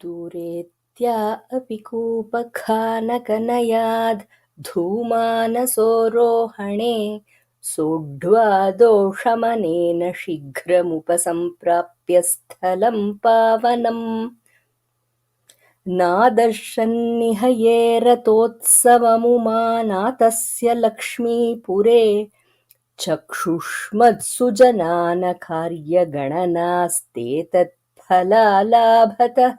दूरेत्या अपि कूपखानकनयाद् धूमानसोरोहणे सोढ्वा दोषमनेन शीघ्रमुपसम्प्राप्य स्थलं पावनम् नादर्शन्निह ये रथोत्सवमुमानातस्य लक्ष्मीपुरे चक्षुष्मत्सु जनानकार्यगणनास्तेतत्फलालाभतः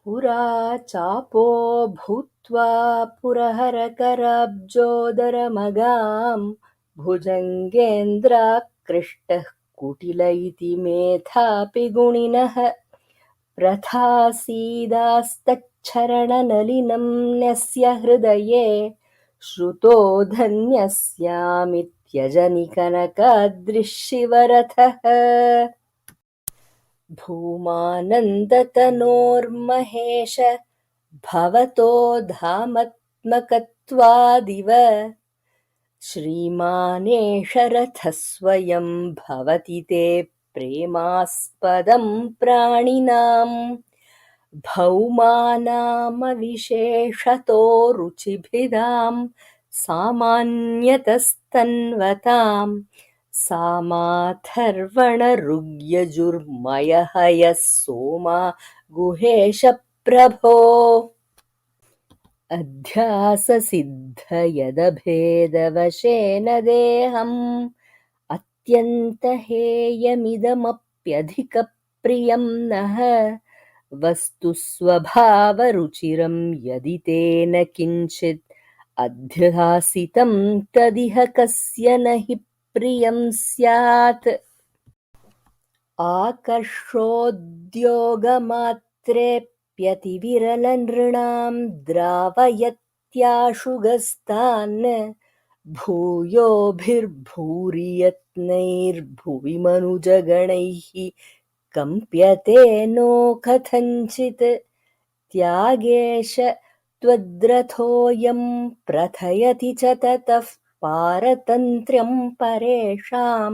पुरा चापो भूत्वा पुरहरकराब्जोदरमगाम् भुजङ्गेन्द्राकृष्टः कुटिल इति मेधापि गुणिनः प्रथासीदास्तच्छरणनलिनं न्यस्य हृदये श्रुतो धन्यस्यामित्यजनिकनकादृशिवरथः धूमानन्दतनोर्महेश भवतो धामत्मकत्वादिव श्रीमानेष रथः स्वयं भवति ते प्रेमास्पदं प्राणिनाम् भौमानामविशेषतो रुचिभिदां सामान्यतस्तन्वताम् सामाथर्वणऋग्यजुर्मयः यः सोमा गुहेश प्रभो अध्याससिद्धयदभेदवशेन देहम् अत्यन्तहेयमिदमप्यधिकप्रियं नः वस्तु स्वभावरुचिरं यदि तेन किञ्चित् अध्यासितं तदिह कस्य न हि प्रियं स्यात् आकर्षोद्योगमात्रेऽप्यतिविरलनृणां द्रावयत्याशुगस्तान् भूयोभिर्भूरि यत्नैर्भुवि मनुजगणैः कम्प्यते नो कथञ्चित् त्यागेश त्वद्रथोऽयं प्रथयति च ततः पारतन्त्र्यं परेषां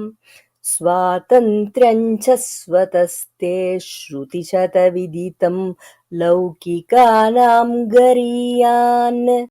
स्वातन्त्र्यं च स्वतस्ते श्रुतिशतविदितं लौकिकानां गरीयान्